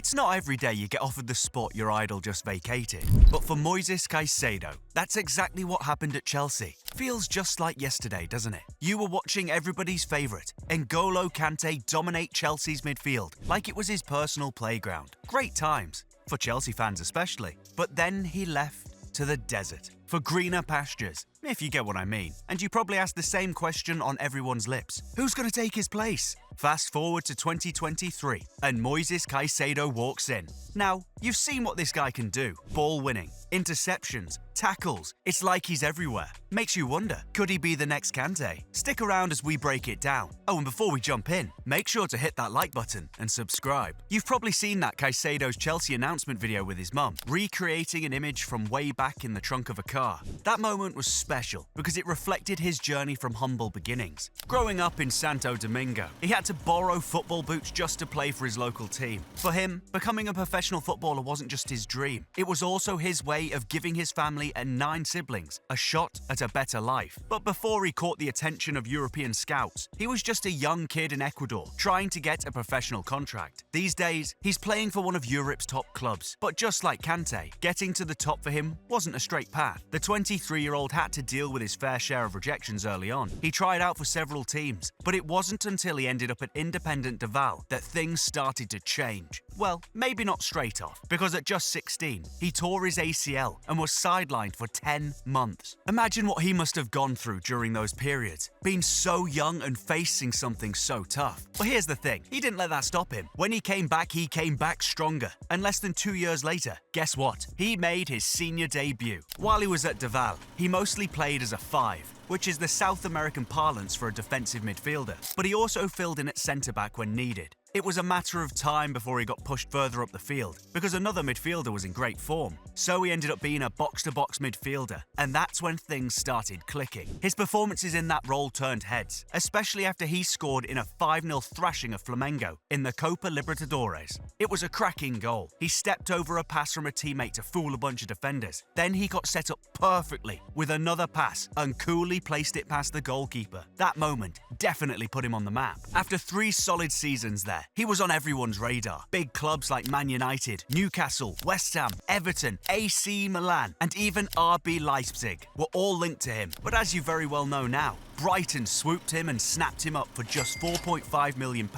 It's not every day you get offered the spot your idol just vacated. But for Moisés Caicedo, that's exactly what happened at Chelsea. Feels just like yesterday, doesn't it? You were watching everybody's favourite, N'Golo Kante, dominate Chelsea's midfield like it was his personal playground. Great times, for Chelsea fans especially. But then he left to the desert for greener pastures, if you get what I mean. And you probably asked the same question on everyone's lips. Who's going to take his place? Fast forward to 2023, and Moisés Caicedo walks in. Now, you've seen what this guy can do. Ball winning, interceptions, tackles. It's like he's everywhere. Makes you wonder, could he be the next Kante? Stick around as we break it down. Oh, and before we jump in, make sure to hit that like button and subscribe. You've probably seen that Caicedo's Chelsea announcement video with his mum, recreating an image from way back in the trunk of a car. That moment was special because it reflected his journey from humble beginnings. Growing up in Santo Domingo, he had to borrow football boots just to play for his local team. For him, becoming a professional footballer wasn't just his dream. It was also his way of giving his family and 9 siblings a shot at a better life. But before he caught the attention of European scouts, he was just a young kid in Ecuador trying to get a professional contract. These days, he's playing for one of Europe's top clubs. But just like Kante, getting to the top for him wasn't a straight path. The 23-year-old had to deal with his fair share of rejections early on. He tried out for several teams, but it wasn't until he ended up at Independent Del that things started to change. Well, maybe not straight off, because at just 16, he tore his ACL and was sidelined for 10 months. Imagine what he must have gone through during those periods, being so young and facing something so tough. But here's the thing, he didn't let that stop him. When he came back stronger. And less than 2 years later, guess what? He made his senior debut. While he was at Del, he mostly played as a 5, which is the South American parlance for a defensive midfielder, but he also filled in at centre-back when needed. It was a matter of time before he got pushed further up the field, because another midfielder was in great form. So he ended up being a box-to-box midfielder, and that's when things started clicking. His performances in that role turned heads, especially after he scored in a 5-0 thrashing of Flamengo in the Copa Libertadores. It was a cracking goal. He stepped over a pass from a teammate to fool a bunch of defenders. Then he got set up perfectly with another pass and coolly placed it past the goalkeeper. That moment definitely put him on the map. After 3 solid seasons there, he was on everyone's radar. Big clubs like Man United, Newcastle, West Ham, Everton, AC Milan, and even RB Leipzig were all linked to him. But as you very well know now, Brighton swooped him and snapped him up for just £4.5 million.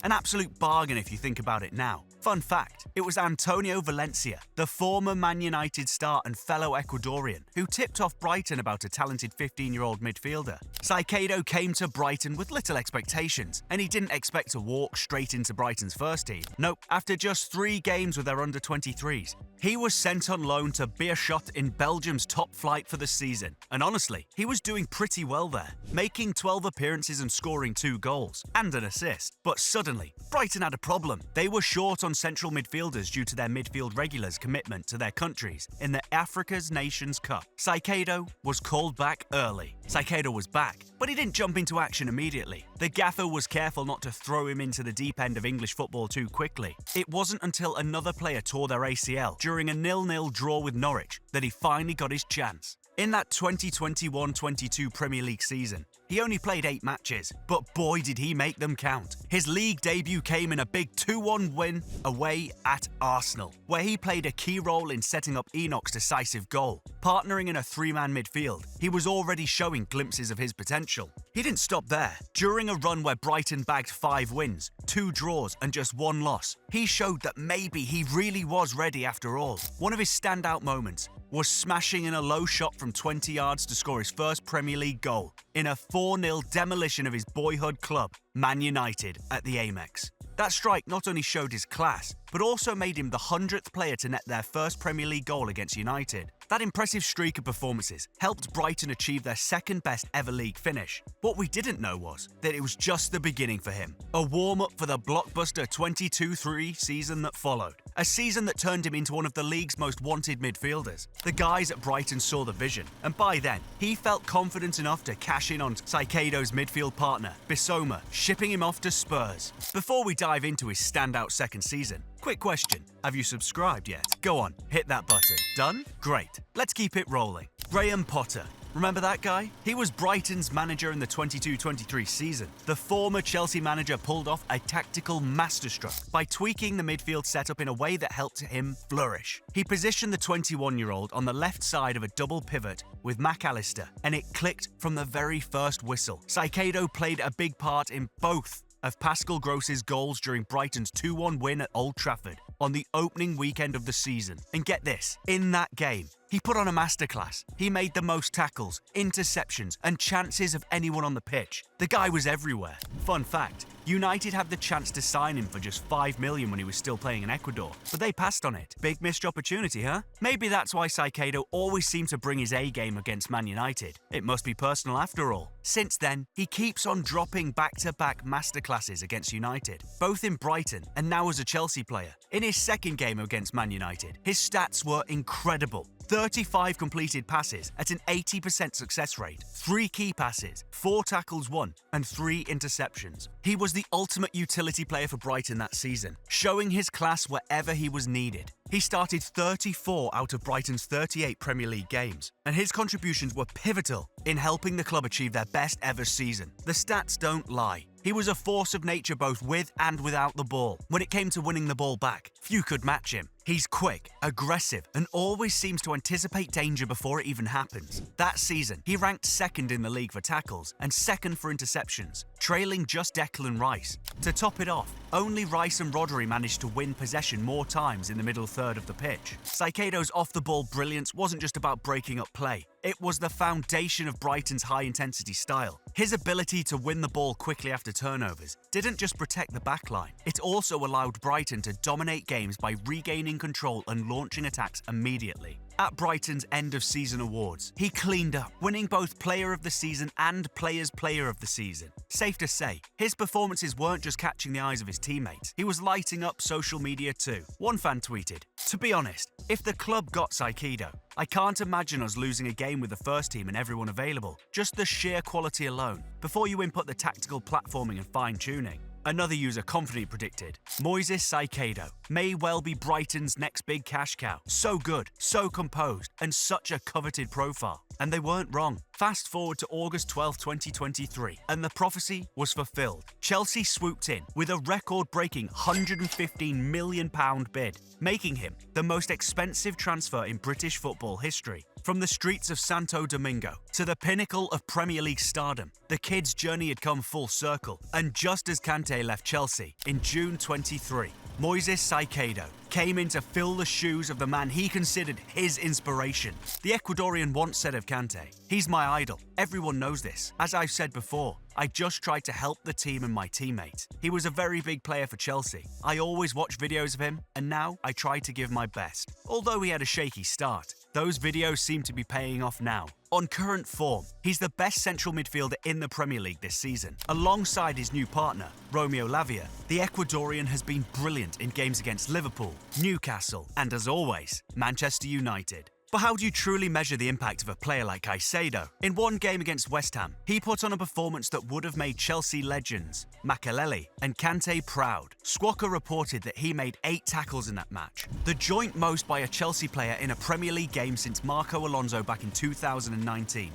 An absolute bargain if you think about it now. Fun fact, it was Antonio Valencia, the former Man United star and fellow Ecuadorian, who tipped off Brighton about a talented 15-year-old midfielder. Caicedo came to Brighton with little expectations, and he didn't expect to walk straight into Brighton's first team. Nope, after just 3 games with their under-23s, he was sent on loan to Beerschot in Belgium's top flight for the season. And honestly, he was doing pretty well there, making 12 appearances and scoring 2 goals and an assist. But suddenly, Brighton had a problem. They were short on central midfielders due to their midfield regulars' commitment to their countries in the Africa's Nations Cup. Caicedo was called back early. Caicedo was back, but he didn't jump into action immediately. The gaffer was careful not to throw him into the deep end of English football too quickly. It wasn't until another player tore their ACL during a 0-0 draw with Norwich that he finally got his chance. In that 2021-22 Premier League season, he only played 8 matches, but boy did he make them count. His league debut came in a big 2-1 win away at Arsenal, where he played a key role in setting up Enoch's decisive goal. Partnering in a 3-man midfield, he was already showing glimpses of his potential. He didn't stop there. During a run where Brighton bagged 5 wins, 2 draws and just 1 loss, he showed that maybe he really was ready after all. One of his standout moments was smashing in a low shot from 20 yards to score his first Premier League goal in a 4-0 demolition of his boyhood club, Man United, at the Amex. That strike not only showed his class, but also made him the 100th player to net their first Premier League goal against United. That impressive streak of performances helped Brighton achieve their second best ever league finish. What we didn't know was that it was just the beginning for him. A warm-up for the blockbuster 22-23 season that followed. A season that turned him into one of the league's most wanted midfielders. The guys at Brighton saw the vision, and by then, he felt confident enough to cash in on Caicedo's midfield partner, Bissouma, shipping him off to Spurs. Before we dive into his standout second season, quick question, have you subscribed yet? Go on, hit that button. Done? Great. Let's keep it rolling. Graham Potter. Remember that guy? He was Brighton's manager in the 22-23 season. The former Chelsea manager pulled off a tactical masterstroke by tweaking the midfield setup in a way that helped him flourish. He positioned the 21-year-old on the left side of a double pivot with Mac Allister, and it clicked from the very first whistle. Caicedo played a big part in both of Pascal Gross's goals during Brighton's 2-1 win at Old Trafford on the opening weekend of the season. And get this, in that game, he put on a masterclass. He made the most tackles, interceptions, and chances of anyone on the pitch. The guy was everywhere. Fun fact, United had the chance to sign him for just $5 million when he was still playing in Ecuador, but they passed on it. Big missed opportunity, huh? Maybe that's why Caicedo always seemed to bring his A-game against Man United. It must be personal after all. Since then, he keeps on dropping back-to-back masterclasses against United, both in Brighton and now as a Chelsea player. In his second game against Man United, his stats were incredible. 35 completed passes at an 80% success rate, 3 key passes, 4 tackles won, and 3 interceptions. He was the ultimate utility player for Brighton that season, showing his class wherever he was needed. He started 34 out of Brighton's 38 Premier League games, and his contributions were pivotal in helping the club achieve their best ever season. The stats don't lie. He was a force of nature both with and without the ball. When it came to winning the ball back, few could match him. He's quick, aggressive, and always seems to anticipate danger before it even happens. That season, he ranked second in the league for tackles and second for interceptions, trailing just Declan Rice. To top it off, only Rice and Rodri managed to win possession more times in the middle third of the pitch. Caicedo's off-the-ball brilliance wasn't just about breaking up play. It was the foundation of Brighton's high-intensity style. His ability to win the ball quickly after turnovers didn't just protect the backline, it also allowed Brighton to dominate games by regaining control and launching attacks immediately. At Brighton's end-of-season awards, he cleaned up, winning both Player of the Season and Players' Player of the Season. Safe to say, his performances weren't just catching the eyes of his teammates, he was lighting up social media too. One fan tweeted, "To be honest, if the club got Caicedo, I can't imagine us losing a game with the first team and everyone available. Just the sheer quality alone, before you input the tactical platforming and fine-tuning." Another user confidently predicted, "Moisés Caicedo may well be Brighton's next big cash cow. So good, so composed, and such a coveted profile." And they weren't wrong. Fast forward to August 12, 2023, and the prophecy was fulfilled. Chelsea swooped in with a record-breaking £115 million bid, making him the most expensive transfer in British football history. From the streets of Santo Domingo to the pinnacle of Premier League stardom, the kid's journey had come full circle. And just as Kante left Chelsea in June 23, Moisés Caicedo came in to fill the shoes of the man he considered his inspiration. The Ecuadorian once said of Kante, "He's my idol. Everyone knows this. As I've said before, I just tried to help the team and my teammates. He was a very big player for Chelsea. I always watch videos of him, and now I try to give my best." Although he had a shaky start, those videos seem to be paying off now. On current form, he's the best central midfielder in the Premier League this season. Alongside his new partner, Romeo Lavia, the Ecuadorian has been brilliant in games against Liverpool, Newcastle, and as always, Manchester United. But how do you truly measure the impact of a player like Caicedo? In one game against West Ham, he put on a performance that would have made Chelsea legends Makelele and Kante proud. Squawka reported that he made 8 tackles in that match, the joint most by a Chelsea player in a Premier League game since Marcus Alonso back in 2019.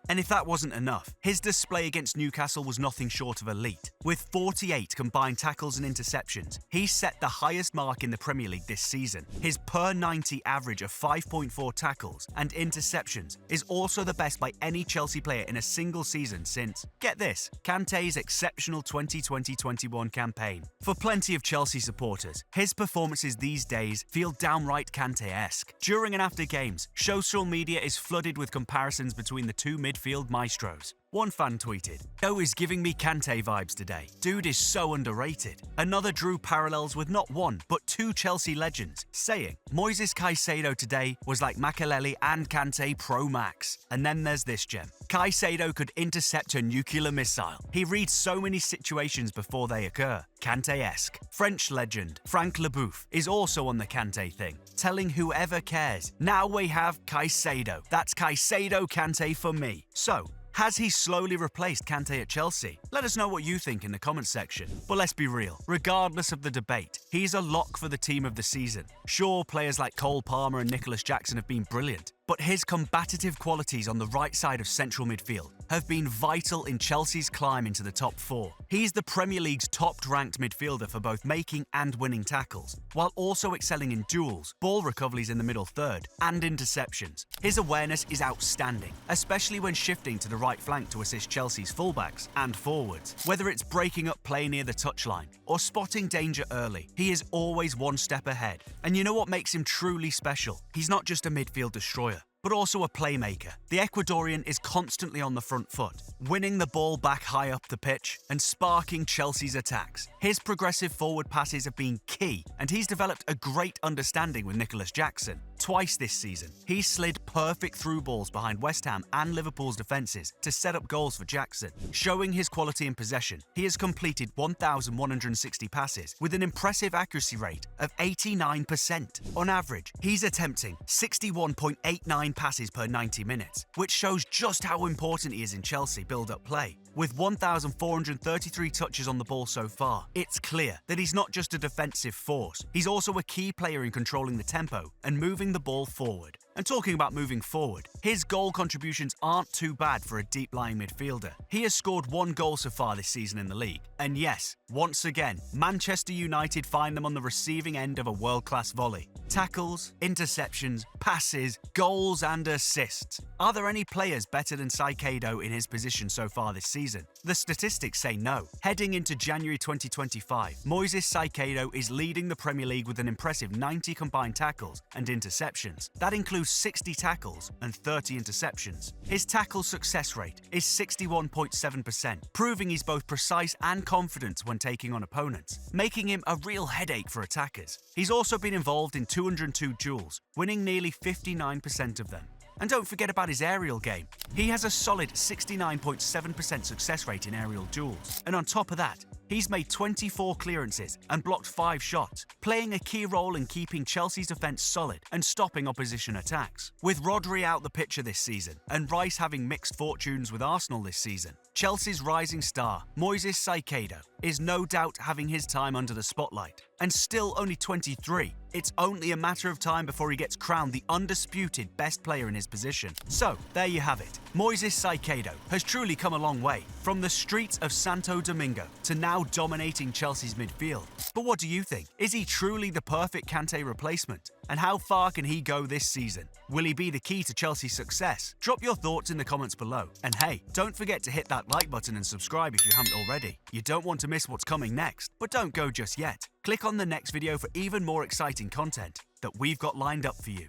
And if that wasn't enough, his display against Newcastle was nothing short of elite. With 48 combined tackles and interceptions, he set the highest mark in the Premier League this season. His per 90 average of 5.4 tackles and interceptions is also the best by any Chelsea player in a single season since, get this, Kante's exceptional 2020-21 campaign. For plenty of Chelsea supporters, his performances these days feel downright Kante-esque. During and after games, social media is flooded with comparisons between the two midfield maestros. One fan tweeted, "Oh, is giving me Kante vibes today. Dude is so underrated." Another drew parallels with not one, but 2 Chelsea legends, saying, "Moisés Caicedo today was like Makelele and Kante Pro Max." And then there's this gem. Caicedo could intercept a nuclear missile. He reads so many situations before they occur. Kante-esque. French legend Frank Leboeuf is also on the Kante thing, telling whoever cares, "Now we have Caicedo. That's Caicedo Kante for me." So, Has he slowly replaced Kante at Chelsea? Let us know what you think in the comments section. But let's be real, regardless of the debate, he's a lock for the team of the season. Sure, players like Cole Palmer and Nicholas Jackson have been brilliant, but his combative qualities on the right side of central midfield have been vital in Chelsea's climb into the top 4. He's the Premier League's top-ranked midfielder for both making and winning tackles, while also excelling in duels, ball recoveries in the middle third, and interceptions. His awareness is outstanding, especially when shifting to the right flank to assist Chelsea's fullbacks and forwards. Whether it's breaking up play near the touchline or spotting danger early, he is always one step ahead. And you know what makes him truly special? He's not just a midfield destroyer, but also a playmaker. The Ecuadorian is constantly on the front foot, winning the ball back high up the pitch and sparking Chelsea's attacks. His progressive forward passes have been key, and he's developed a great understanding with Nicholas Jackson. Twice this season, he's slid perfect through balls behind West Ham and Liverpool's defences to set up goals for Jackson. Showing his quality in possession, he has completed 1,160 passes with an impressive accuracy rate of 89%. On average, he's attempting 61.89 passes per 90 minutes, which shows just how important he is in Chelsea build-up play. With 1,433 touches on the ball so far, it's clear that he's not just a defensive force, he's also a key player in controlling the tempo and moving the ball forward. And talking about moving forward, his goal contributions aren't too bad for a deep-lying midfielder. He has scored 1 goal so far this season in the league. And yes, once again, Manchester United find them on the receiving end of a world-class volley. Tackles, interceptions, passes, goals and assists. Are there any players better than Caicedo in his position so far this season? The statistics say no. Heading into January 2025, Moisés Caicedo is leading the Premier League with an impressive 90 combined tackles and interceptions. That includes 60 tackles and 30 interceptions. His tackle success rate is 61.7%, proving he's both precise and confident when taking on opponents, making him a real headache for attackers. He's also been involved in 202 duels, winning nearly 59% of them. And don't forget about his aerial game. He has a solid 69.7% success rate in aerial duels. And on top of that, he's made 24 clearances and blocked 5 shots, playing a key role in keeping Chelsea's defence solid and stopping opposition attacks. With Rodri out the picture this season and Rice having mixed fortunes with Arsenal this season, Chelsea's rising star, Moisés Caicedo, is no doubt having his time under the spotlight. And still only 23, it's only a matter of time before he gets crowned the undisputed best player in his position. So, there you have it. Moisés Caicedo has truly come a long way, from the streets of Santo Domingo to now dominating Chelsea's midfield. But what do you think? Is he truly the perfect Kante replacement? And how far can he go this season? Will he be the key to Chelsea's success? Drop your thoughts in the comments below. And hey, don't forget to hit that like button and subscribe if you haven't already. You don't want to miss what's coming next. But don't go just yet. Click on the next video for even more exciting content that we've got lined up for you.